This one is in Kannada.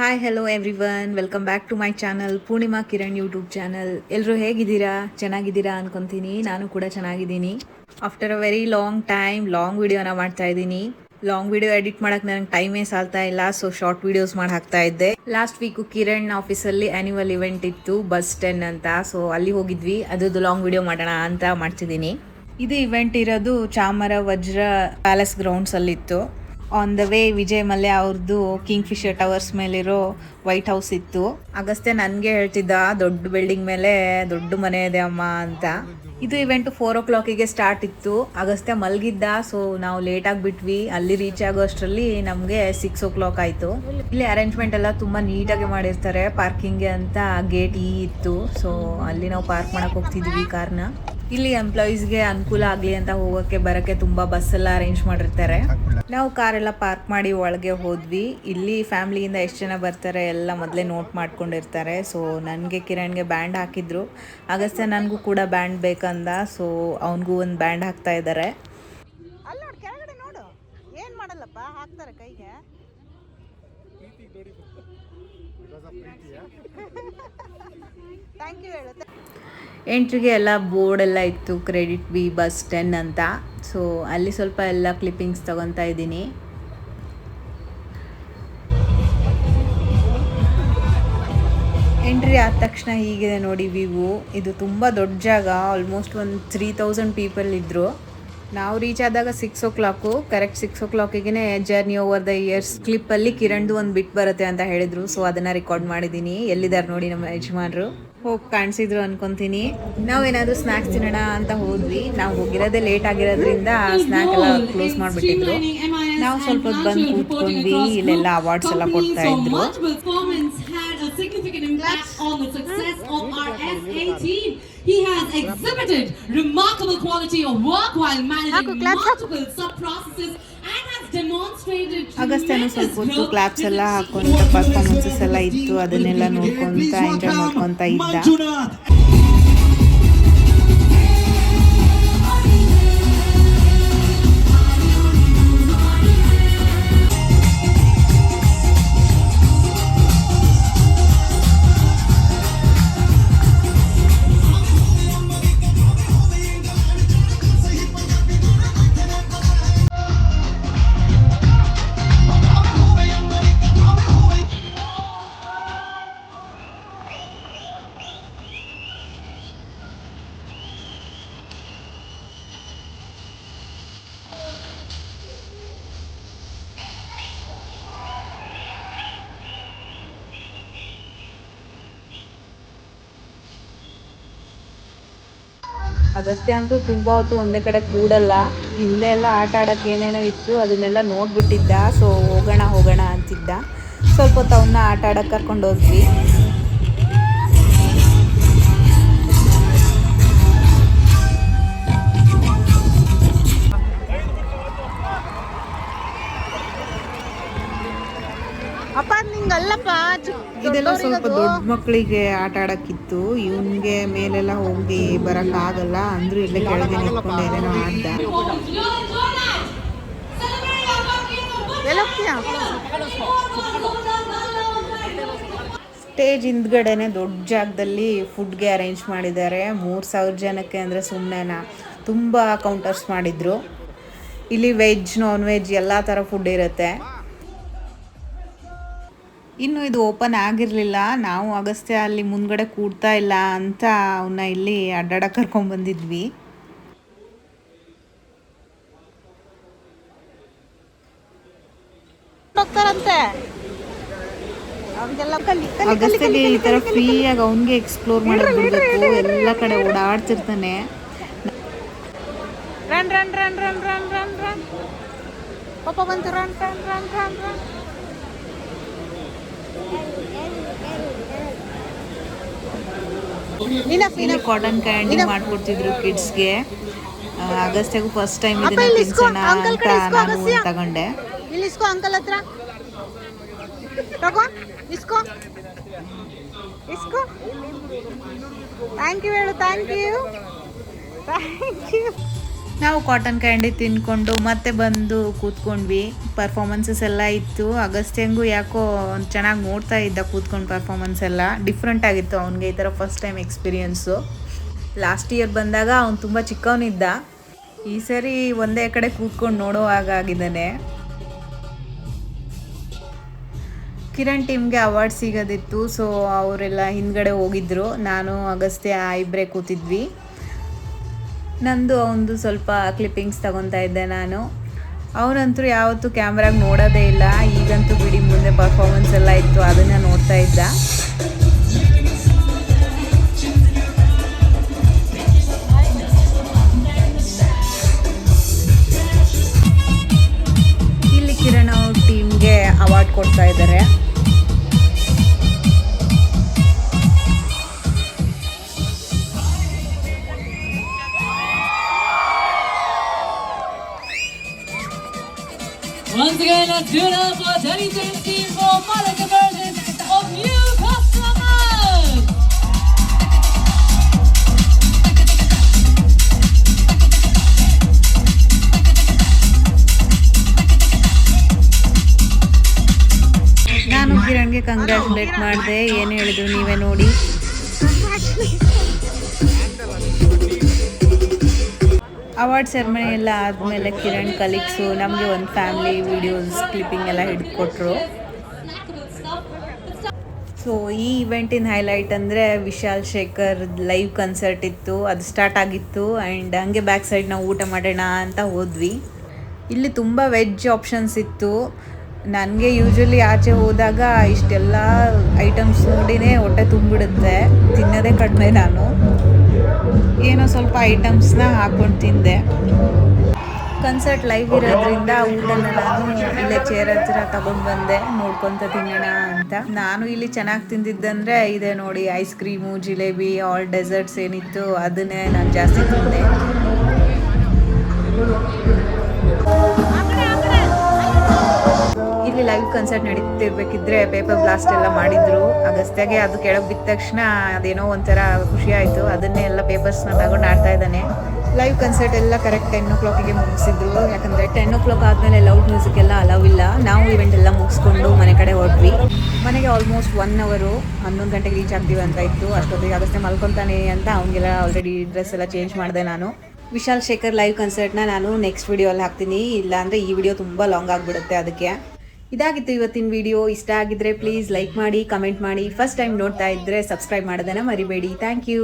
Hi hello everyone, welcome back to my channel Poornima Kiran YouTube channel. ಎಲ್ಲರೂ ಹೇಗಿದ್ದೀರಾ? ಚೆನ್ನಾಗಿದ್ದೀರಾ ಅನ್ಕೊತೀನಿ. ನಾನು ಕೂಡ ಚೆನ್ನಾಗಿದ್ದೀನಿ. After a very long time long ವಿಡಿಯೋನ ಮಾಡ್ತಾ ಇದ್ದೀನಿ. ಲಾಂಗ್ ವಿಡಿಯೋ ಎಡಿಟ್ ಮಾಡಕ್ಕೆ ನನಗೆ ಟೈಮೇ ಸಾಲ್ತಾ ಇಲ್ಲ, ಸೊ ಶಾರ್ಟ್ ವಿಡಿಯೋಸ್ ಮಾಡಿ ಹಾಕ್ತಾ ಇದ್ದೆ. ಲಾಸ್ಟ್ ವೀಕು ಕಿರಣ್ ಆಫೀಸಲ್ಲಿ ಆ್ಯನ್ಯುವಲ್ ಇವೆಂಟ್ ಇತ್ತು, ಬಸ್ 10 ಅಂತ. ಸೊ ಅಲ್ಲಿ ಹೋಗಿದ್ವಿ, ಅದ್ರದ್ದು ಲಾಂಗ್ ವಿಡಿಯೋ ಮಾಡೋಣ ಅಂತ ಮಾಡ್ತಿದ್ದೀನಿ. ಇದು ಇವೆಂಟ್ ಇರೋದು ಚಾಮರ ವಜ್ರ ಪ್ಯಾಲೇಸ್ ಗ್ರೌಂಡ್ಸಲ್ಲಿತ್ತು. On the way Vijay Mallya ಅವ್ರದ್ದು ಕಿಂಗ್ ಫಿಶರ್ ಟವರ್ಸ್ ಮೇಲಿರೋ ವೈಟ್ ಹೌಸ್ ಇತ್ತು. ಅಗಸ್ತ್ಯ ನನಗೆ ಹೇಳ್ತಿದ್ದ, ದೊಡ್ಡ ಬಿಲ್ಡಿಂಗ್ ಮೇಲೆ ದೊಡ್ಡ ಮನೆ ಇದೆ ಅಮ್ಮ ಅಂತ. ಇದು ಇವೆಂಟ್ 4 o'clock ಸ್ಟಾರ್ಟ್ ಇತ್ತು. ಅಗಸ್ತ್ಯ ಮಲಗಿದ್ದ, ಸೊ ನಾವು ಲೇಟಾಗಿ ಬಿಟ್ವಿ. ಅಲ್ಲಿ ರೀಚ್ ಆಗೋ ಅಷ್ಟರಲ್ಲಿ ನಮಗೆ 6 o'clock ಆಯಿತು. ಇಲ್ಲಿ ಅರೇಂಜ್ಮೆಂಟ್ ಎಲ್ಲ ತುಂಬ ನೀಟಾಗಿ ಮಾಡಿರ್ತಾರೆ. ಪಾರ್ಕಿಂಗ್ಗೆ ಅಂತ ಗೇಟ್ ಇತ್ತು, ಸೊ ಅಲ್ಲಿ ನಾವು ಪಾರ್ಕ್ ಮಾಡಕ್ಕೆ ಹೋಗ್ತಿದ್ವಿ ಕಾರ್ನ. ಇಲ್ಲಿ ಎಂಪ್ಲಾಯೀಸ್ಗೆ ಅನುಕೂಲ ಆಗಲಿ ಅಂತ ಹೋಗೋಕ್ಕೆ ಬರೋಕ್ಕೆ ತುಂಬ ಬಸ್ಸೆಲ್ಲ ಅರೇಂಜ್ ಮಾಡಿರ್ತಾರೆ. ನಾವು ಕಾರೆಲ್ಲ ಪಾರ್ಕ್ ಮಾಡಿ ಒಳಗೆ ಹೋದ್ವಿ. ಇಲ್ಲಿ ಫ್ಯಾಮ್ಲಿಯಿಂದ ಎಷ್ಟು ಜನ ಬರ್ತಾರೆ ಎಲ್ಲ ಮೊದಲೇ ನೋಟ್ ಮಾಡ್ಕೊಂಡಿರ್ತಾರೆ. ಸೊ ನನಗೆ ಕಿರಣ್ಗೆ ಬ್ಯಾಂಡ್ ಹಾಕಿದ್ರು. ಅಗಸ್ತ್ಯ ನನಗೂ ಕೂಡ ಬ್ಯಾಂಡ್ ಬೇಕಂದ, ಸೊ ಅವನಿಗೂ ಒಂದು ಬ್ಯಾಂಡ್ ಹಾಕ್ತಾ ಇದ್ದಾರೆ. ಎಂಟ್ರಿಗೆ ಎಲ್ಲ ಬೋರ್ಡ್ ಎಲ್ಲ ಇತ್ತು, ಕ್ರೆಡಿಟ್ ಬಿ ಬಸ್ 10 ಅಂತ. ಸೊ ಅಲ್ಲಿ ಸ್ವಲ್ಪ ಎಲ್ಲ ಕ್ಲಿಪ್ಪಿಂಗ್ಸ್ ತಗೊತಾ ಇದ್ದೀನಿ. ಎಂಟ್ರಿ ಆದ ತಕ್ಷಣ ಹೀಗಿದೆ ನೋಡಿ ವ್ಯೂ. ಇದು ತುಂಬ ದೊಡ್ಡ ಜಾಗ, ಆಲ್ಮೋಸ್ಟ್ ಒಂದು 3000 ಪೀಪಲ್ ಇದ್ದರು. ನಾವು ರೀಚ್ ಆದಾಗ 6 o'clock, correct 6 o'clock journey over the years ಕ್ಲಿಪ್ಪಲ್ಲಿ ಕಿರಣ್ದು ಒಂದು ಬಿಟ್ ಬರುತ್ತೆ ಅಂತ ಹೇಳಿದ್ರು. ಸೊ ಅದನ್ನು ರೆಕಾರ್ಡ್ ಮಾಡಿದ್ದೀನಿ. ಎಲ್ಲಿದ್ದಾರೆ ನೋಡಿ ನಮ್ಮ ಯಜಮಾನ್ರು, ಹೋಗಿ ಕಾಣಿಸಿದ್ರು ಅನ್ಕೊಂತೀನಿ. ನಾವೇನಾದರೂ ಸ್ನ್ಯಾಕ್ಸ್ ತಿನ್ನೋಣ ಅಂತ ಹೋದ್ವಿ. ನಾವು ಹೋಗಿರೋದೇ ಲೇಟ್ ಆಗಿರೋದ್ರಿಂದ ಸ್ನ್ಯಾಕ್ ಎಲ್ಲ ಕ್ಲೋಸ್ ಮಾಡಿಬಿಟ್ಟಿದ್ರು. ನಾವು ಸ್ವಲ್ಪ ಹೊತ್ತು ಬಂದು ಕೂತ್ಕೊಂಡ್ವಿ. ಇಲ್ಲೆಲ್ಲ ಅವಾರ್ಡ್ಸ್ ಎಲ್ಲ ಕೊಡ್ತಾ ಇದ್ರು. He has exhibited remarkable quality of work while managing multiple sub-processes and has demonstrated ಅಗಸ್ತ್ಯನು ಸ್ವಲ್ಪ ಹೊತ್ತು ಕ್ಲಾಪ್ಸ್ ಎಲ್ಲ ಹಾಕೊಂತ ಪರ್ಫಾರ್ಮೆನ್ಸಸ್ ಎಲ್ಲ ಇತ್ತು, ಅದನ್ನೆಲ್ಲ ನೋಡ್ಕೊಂತ ಎಂಜಾಯ್ ಮಾಡ್ಕೊಂತ ಇದ್ದ. ಅಗಸ್ತ್ಯ ಅಂತೂ ತುಂಬ ಹೊತ್ತು ಒಂದೇ ಕಡೆ ಕೂಡಲ್ಲ. ಹಿಂದೆ ಎಲ್ಲ ಆಟ ಆಡೋಕ್ಕೆ ಏನೇನೋ ಇತ್ತು, ಅದನ್ನೆಲ್ಲ ನೋಡ್ಬಿಟ್ಟಿದ್ದ. ಸೊ ಹೋಗೋಣ ಅಂತಿದ್ದ. ಸ್ವಲ್ಪ ಹೊತ್ತು ಅವನ್ನ ಆಟ ಆಡೋಕ್ಕೆ ಕರ್ಕೊಂಡು ಹೋದ್ವಿ. ಇದೆಲ್ಲ ಸ್ವಲ್ಪ ದೊಡ್ಡ ಮಕ್ಕಳಿಗೆ ಆಟ ಆಡಕ್ಕಿತ್ತು. ಇವನ್ಗೆ ಮೇಲೆಲ್ಲ ಹೋಗಿ ಬರಕ್ ಆಗಲ್ಲ ಅಂದ್ರೂ ಇಲ್ಲೇ ಕೆಳಗೆ ನಿಂತ್ಕೊಂಡು ಏನೇನೋ ಆಡ್ದ. ಸ್ಟೇಜ್ ಹಿಂದ್ಗಡೆನೆ ದೊಡ್ಡ ಜಾಗದಲ್ಲಿ ಫುಡ್ಗೆ ಅರೇಂಜ್ ಮಾಡಿದ್ದಾರೆ. 3000 ಜನಕ್ಕೆ ಅಂದರೆ ಸುಮ್ಮನೆನಾ. ತುಂಬ ಕೌಂಟರ್ಸ್ ಮಾಡಿದ್ರು. ಇಲ್ಲಿ ವೆಜ್ ನಾನ್ ವೆಜ್ ಎಲ್ಲ ಥರ ಫುಡ್ ಇರುತ್ತೆ. ಇನ್ನು ಇದು ಓಪನ್ ಆಗಿರಲಿಲ್ಲ. ನಾವು ಅಗಸ್ತ್ಯ ಅಲ್ಲಿ ಮುಂದ್ಗಡೆ ಕೂಡ್ತಾ ಇಲ್ಲ ಅಂತ ಅವನ್ನ ಇಲ್ಲಿ ಅಡ್ಡಾಡಕ್ಕೆ ಕರ್ಕೊಂಡು ಬಂದಿದ್ವಿ. ಅಗಸ್ತ್ಯಗೆ ಈ ಥರ ಫ್ರೀಯಾಗಿ ಅವನಿಗೆ ಎಕ್ಸ್ಪ್ಲೋರ್ ಮಾಡಕ್ ಬಿಡಬೇಕು. ಎಲ್ಲ ಕಡೆ ಓಡಾಡ್ತಿರ್ತಾನೆ. Run run run run run run run ಪಾಪ ಬಂತು, run run run run run. Cotton candy ಮಾಡ್ಕೊಡ್ತಿದ್ರು ಕಿಡ್ಸ್ಗೆ. ಅಗಸ್ತ್ಯಗೂ ಫಸ್ಟ್ ಟೈಮ್ ಇದನ್ನ ತಿನ್ಸೋಣ ಅಂತ ನಾನು ತಗೊಂಡೆ. ಅಂಕಲ್ ಹತ್ರ ತಗೋ, ಇಸ್ಕೋ ಇಸ್ಕೋ. ಥ್ಯಾಂಕ್ ಯು ಹೇಳು, ಥ್ಯಾಂಕ್ ಯು. ನಾವು ಕಾಟನ್ ಕ್ಯಾಂಡಿ ತಿನ್ಕೊಂಡು ಮತ್ತೆ ಬಂದು ಕೂತ್ಕೊಂಡ್ವಿ. ಪರ್ಫಾರ್ಮೆನ್ಸಸ್ ಎಲ್ಲ ಇತ್ತು. ಅಗಸ್ತ್ಯಂಗೂ ಯಾಕೋ ಚೆನ್ನಾಗಿ ನೋಡ್ತಾ ಇದ್ದ ಕೂತ್ಕೊಂಡು ಪರ್ಫಾರ್ಮೆನ್ಸ್ ಎಲ್ಲ ಡಿಫ್ರೆಂಟ್ ಆಗಿತ್ತು ಅವನಿಗೆ ಈ ಥರ first time experience. Last year ಬಂದಾಗ ಅವ್ನು ತುಂಬ ಚಿಕ್ಕವನಿದ್ದ, ಈ ಸರಿ ಒಂದೇ ಕಡೆ ಕೂತ್ಕೊಂಡು ನೋಡೋ ಹಾಗಾಗಿದ್ದಾನೆ. ಕಿರಣ್ ಟೀಮ್ಗೆ ಅವಾರ್ಡ್ ಸಿಗೋದಿತ್ತು, ಸೊ ಅವರೆಲ್ಲ ಹಿಂದ್ಗಡೆ ಹೋಗಿದ್ರು. ನಾನು ಅಗಸ್ತ್ಯ ಇಬ್ಬರೇ ಕೂತಿದ್ವಿ. ನಂದು ಅವನದು ಸ್ವಲ್ಪ ಕ್ಲಿಪ್ಪಿಂಗ್ಸ್ ತಗೊತಾ ಇದ್ದೆ ನಾನು. ಅವನಂತೂ ಯಾವತ್ತೂ ಕ್ಯಾಮ್ರಾಗ ನೋಡೋದೇ ಇಲ್ಲ, ಈಗಂತೂ ಬಿಡಿ ಮುಂದೆ ಪರ್ಫಾರ್ಮೆನ್ಸ್ ಎಲ್ಲ ಇತ್ತು ಅದನ್ನು ನೋಡ್ತಾ ಇದ್ದ. ಇಲ್ಲಿ ಕಿರಣ್ ಅವ್ರ ಟೀಮ್ಗೆ ಅವಾರ್ಡ್ ಕೊಡ್ತಾ ಇದ್ದಾರೆ. Once again, let's do it up for Delhi Saints team for further conversion of new customers. ನಾನು ಕಿರಣ್ಗೆ ಕಂಗ್ರ್ಯಾಚುಲೇಟ್ ಮಾಡಿದೆ. ಏನು ಹೇಳಿದ್ರು ನೀವೇ ನೋಡಿ. ಅವಾರ್ಡ್ ಸೆರೆಮನಿ ಎಲ್ಲ ಆದಮೇಲೆ ಕಿರಣ್ ಕಲೀಗ್ಸು ನಮಗೆ ಒಂದು ಫ್ಯಾಮಿಲಿ ವೀಡಿಯೋಸ್ ಕ್ಲಿಪ್ಪಿಂಗ್ ಎಲ್ಲ ಹಿಡ್ಕೊಟ್ರು. ಸೊ ಈ ಇವೆಂಟಿನ ಹೈಲೈಟ್ ಅಂದರೆ ವಿಶಾಲ್ ಶೇಖರ್ ಲೈವ್ ಕನ್ಸರ್ಟ್ ಇತ್ತು, ಅದು ಸ್ಟಾರ್ಟ್ ಆಗಿತ್ತು. ಆ್ಯಂಡ್ ಹಂಗೆ ಬ್ಯಾಕ್ ಸೈಡ್ ನಾವು ಊಟ ಮಾಡೋಣ ಅಂತ ಹೋದ್ವಿ. ಇಲ್ಲಿ ತುಂಬ ವೆಜ್ ಆಪ್ಷನ್ಸ್ ಇತ್ತು. ನನಗೆ ಯೂಶ್ವಲಿ ಆಚೆ ಹೋದಾಗ ಇಷ್ಟೆಲ್ಲ ಐಟಮ್ಸ್ ನೋಡಿನೇ ಹೊಟ್ಟೆ ತುಂಬಿಡುತ್ತೆ, ತಿನ್ನೋದೇ ಕಡಿಮೆ. ನಾನು ಏನೋ ಸ್ವಲ್ಪ ಐಟಮ್ಸ್ನ ಹಾಕ್ಕೊಂಡು ತಿಂದೆ. ಕನ್ಸರ್ಟ್ ಲೈವ್ ಇರೋದ್ರಿಂದ ಊಟನ ನಾನು ಇಲ್ಲೇ ಚೇರ್ ಹತ್ರ ತಗೊಂಡು ಬಂದೆ, ನೋಡ್ಕೊತ ತಿನ್ನೋಣ ಅಂತ. ನಾನು ಇಲ್ಲಿ ಚೆನ್ನಾಗಿ ತಿಂದಿದ್ದಂದರೆ ಇದೆ ನೋಡಿ, ice cream, jalebi, all deserts ಏನಿತ್ತು ಅದನ್ನೇ ನಾನು ಜಾಸ್ತಿ ತಿಂದೆ. ಇಲ್ಲಿ ಲೈವ್ ಕನ್ಸರ್ಟ್ ನಡೀತಿರ್ಬೇಕಿದ್ರೆ ಪೇಪರ್ ಬ್ಲಾಸ್ಟ್ ಎಲ್ಲ ಮಾಡಿದ್ರು. ಅಗಸ್ತ್ಯಾಗೆ ಅದು ಕೆಳಗೆ ಬಿದ್ದ ತಕ್ಷಣ ಅದೇನೋ ಒಂಥರ ಖುಷಿ ಆಯಿತು. ಅದನ್ನೇ ಎಲ್ಲ ಪೇಪರ್ಸ್ನ ತಗೊಂಡು ಆಡ್ತಾ ಇದ್ದಾನೆ. ಲೈವ್ ಕನ್ಸರ್ಟ್ ಎಲ್ಲ ಕರೆಕ್ಟ್ 10 o'clock ಮುಗಿಸಿದ್ರು. ಯಾಕಂದರೆ 10 o'clock ಆದಮೇಲೆ ಲೌಡ್ ಮ್ಯೂಸಿಕ್ ಎಲ್ಲ ಅಲೌ ಇಲ್ಲ. ನಾವು ಇವೆಂಟ್ ಎಲ್ಲ ಮುಗಿಸ್ಕೊಂಡು ಮನೆ ಕಡೆ ಹೊರಟ್ವಿ. ಮನೆಗೆ ಆಲ್ಮೋಸ್ಟ್ 1 hour 11 ಗಂಟೆಗೆ ರೀಚ್ ಆಗ್ತೀವಿ ಅಂತ ಇತ್ತು. ಅಷ್ಟೊತ್ತಿಗೆ ಅಗಸ್ತ್ಯ ಮಲ್ಕೊತಾನೆ ಅಂತ ಅವನಿಗೆಲ್ಲ ಆಲ್ರೆಡಿ ಡ್ರೆಸ್ ಎಲ್ಲ ಚೇಂಜ್ ಮಾಡಿದೆ ನಾನು. ವಿಶಾಲ್ ಶೇಖರ್ ಲೈವ್ ಕನ್ಸರ್ಟ್ನ ನಾನು ನೆಕ್ಸ್ಟ್ ವಿಡಿಯೋಲ್ಲಿ ಹಾಕ್ತೀನಿ, ಇಲ್ಲಾಂದರೆ ಈ ವಿಡಿಯೋ ತುಂಬ ಲಾಂಗ್ ಆಗಿಬಿಡುತ್ತೆ. ಅದಕ್ಕೆ ಇದಾಗಿತ್ತು ಇವತ್ತಿನ ವಿಡಿಯೋ. ಇಷ್ಟ ಆಗಿದ್ದರೆ ಪ್ಲೀಸ್ ಲೈಕ್ ಮಾಡಿ, ಕಮೆಂಟ್ ಮಾಡಿ. ಫಸ್ಟ್ ಟೈಮ್ ನೋಡ್ತಾ ಇದ್ದರೆ ಸಬ್ಸ್ಕ್ರೈಬ್ ಮಾಡೋದನ್ನು ಮರಿಬೇಡಿ. Thank you.